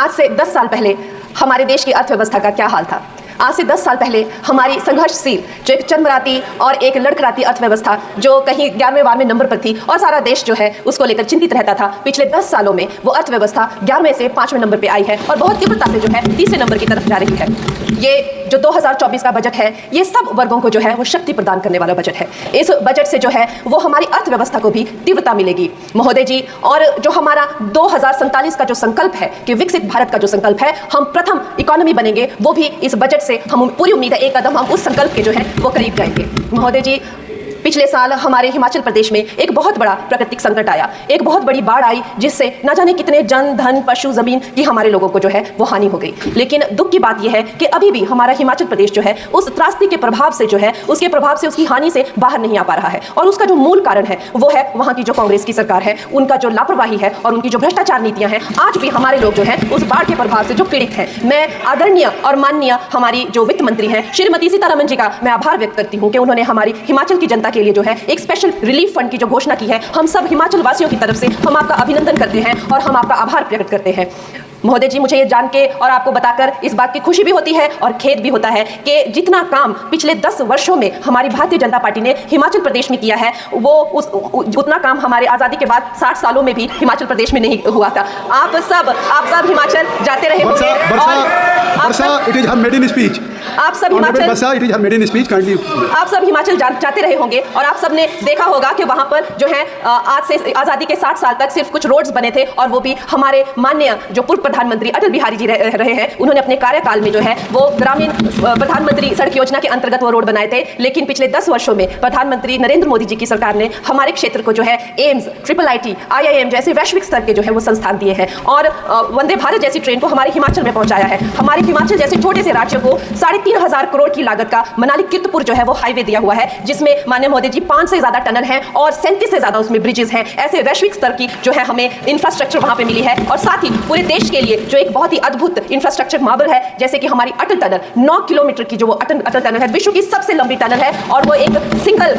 आज से 10 साल पहले हमारे देश की अर्थव्यवस्था का क्या हाल था। आज से 10 साल पहले हमारी संघर्षशील जो एक चरमराती और एक लड़खड़ाती अर्थव्यवस्था जो कहीं 11वें-12वें नंबर पर थी और सारा देश जो है उसको लेकर चिंतित रहता था, पिछले 10 सालों में वो अर्थव्यवस्था 11वें से 5वें नंबर पे आई है और बहुत तीव्रता से जो है 3रे नंबर की तरफ जा रही है। ये जो 2024 का बजट है ये सब वर्गों को जो है वो शक्ति प्रदान करने वाला बजट है। इस बजट से जो है वो हमारी अर्थव्यवस्था को भी तीव्रता मिलेगी महोदय जी। और जो हमारा 2047 का जो संकल्प है कि विकसित भारत का जो संकल्प है, हम प्रथम इकोनॉमी बनेंगे, वो भी इस बजट से हम पूरी उम्मीद है एक कदम हम उस संकल्प के जो है वो करीब जाएंगे। महोदय जी, पिछले साल हमारे हिमाचल प्रदेश में एक बहुत बड़ा प्राकृतिक संकट आया, एक बहुत बड़ी बाढ़ आई जिससे न जाने कितने जन धन पशु जमीन की हमारे लोगों को जो है वो हानि हो गई। लेकिन दुख की बात यह है कि अभी भी हमारा हिमाचल प्रदेश जो है उस त्रासदी के प्रभाव से जो है उसके प्रभाव से उसकी हानि से बाहर नहीं आ पा रहा है। और उसका जो मूल कारण है वो है वहाँ की जो कांग्रेस की सरकार है, उनका जो लापरवाही है और उनकी जो भ्रष्टाचार नीतियाँ हैं। आज भी हमारे लोग जो है उस बाढ़ के प्रभाव से जो पीड़ित हैं। मैं आदरणीय और माननीय हमारी जो वित्त मंत्री हैं श्रीमती सीतारमण जी का मैं आभार व्यक्त करती हूँ कि उन्होंने हमारी हिमाचल की जनता के लिए जो है एक स्पेशल रिलीफ फंड की जो घोषणा की है। हम सब हिमाचल वासियों की तरफ से हम आपका अभिनंदन करते हैं और हम आपका आभार प्रकट करते हैं। महोदय जी, मुझे ये जान के और आपको बताकर इस बात की खुशी भी होती है और खेद भी होता है कि जितना काम पिछले 10 वर्षों में हमारी भारतीय जनता पार्टी ने हिमाचल प्रदेश में किया है वो उतना काम हमारे आज़ादी के बाद 60 सालों में भी हिमाचल प्रदेश में नहीं हुआ था। आप सब हिमाचल जाते रहे होंगे आप सब हिमाचल जाते रहे होंगे और आप सब ने देखा होगा कि वहाँ पर जो है आज से आज़ादी के 60 साल तक सिर्फ कुछ रोड्स बने थे और वो भी हमारे माननीय जो पूर्व प्रधानमंत्री अटल बिहारी जी रहे हैं, उन्होंने अपने कार्यकाल में जो है वो ग्रामीण प्रधानमंत्री सड़क योजना के अंतर्गत वो रोड बनाए थे। लेकिन पिछले 10 वर्षों में प्रधानमंत्री नरेंद्र मोदी जी की सरकार ने हमारे क्षेत्र को जो है एम्स, IIIT, IIM जैसे वैश्विक स्तर के जो है वो संस्थान दिए हैं और वंदे भारत जैसी ट्रेन को हमारे हिमाचल में पहुंचाया है। हमारे हिमाचल जैसे छोटे से राज्य को 3,500 करोड़ की लागत का मनाली कीर्तपुर जो है वो हाईवे दिया हुआ है, जिसमें माननीय मोदी जी 5 से ज्यादा टनल हैं और 37 से ज्यादा उसमें ब्रिजेस हैं। ऐसे वैश्विक स्तर की जो है हमें इंफ्रास्ट्रक्चर वहां पे मिली है और साथ ही पूरे देश के लिए जो एक बहुत ही अद्भुत इंफ्रास्ट्रक्चर मार्बल है, जैसे कि हमारी अटल टनल 9 किलोमीटर की जो वो अटल टनल है, विश्व की सबसे लंबी टनल है और वो एक सिंगल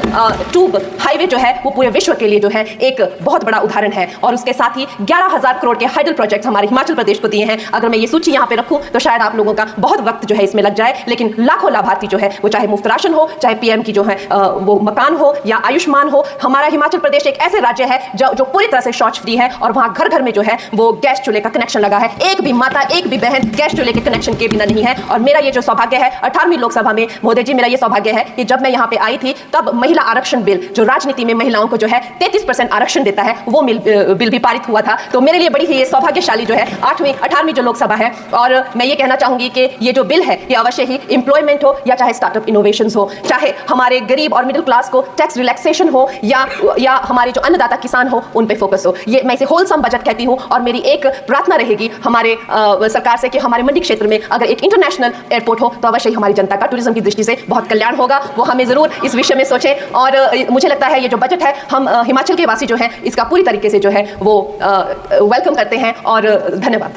ट्यूब हाईवे जो है वो पूरे विश्व के लिए जो है एक बहुत बड़ा उदाहरण है। और उसके साथ ही 11,000 करोड़ के हाइडल प्रोजेक्ट हमारे हिमाचल प्रदेश को दिए हैं। अगर मैं ये सूची यहाँ पे रखूँ तो शायद आप लोगों का बहुत वक्त जो है इसमें लग जाए, लेकिन लाखों लाभार्थी जो है वो चाहे मुफ्त राशन हो, चाहे PM की जो है वो मकान हो या आयुष्मान हो। हमारा हिमाचल प्रदेश एक ऐसे राज्य है जो पूरी तरह से शौच फ्री है और वहाँ घर घर में जो है वो गैस चूल्हे का कनेक्शन लगा है। एक भी माता, एक भी बहन गैस चूल्हे के कनेक्शन के बिना नहीं है। और मेरा ये जो सौभाग्य है 18वीं लोकसभा में मोदी जी, मेरा ये सौभाग्य है कि जब मैं यहाँ पे आई थी तब महिला आरक्षण बिल जो राजनीति में महिलाओं को जो है 33% आरक्षण देता है वो बिल भी पारित हुआ था। तो मेरे लिए बड़ी ही ये सौभाग्यशाली जो है 18वीं जो लोकसभा है। और मैं ये कहना चाहूंगी कि ये जो बिल है ये अवश्य ही एम्प्लॉयमेंट हो या चाहे स्टार्टअप इनोवेशन हो, चाहे हमारे गरीब और मिडिल क्लास को टैक्स रिलैक्सेशन हो या हमारे जो अन्नदाता किसान हो उन पे फोकस हो। ये मैं इसे होलसम बजट कहती हूँ और मेरी एक प्रार्थना रहेगी हमारे सरकार से कि हमारे मंडी क्षेत्र में अगर एक इंटरनेशनल एयरपोर्ट हो तो अवश्य ही हमारी जनता का टूरिज्म की दृष्टि से बहुत कल्याण होगा। वो हमें जरूर इस विषय में सोचें और मुझे लगता है ये जो बजट है हम हिमाचल के वासी जो है इसका पूरी तरीके से जो है वो वेलकम करते हैं और धन्यवाद।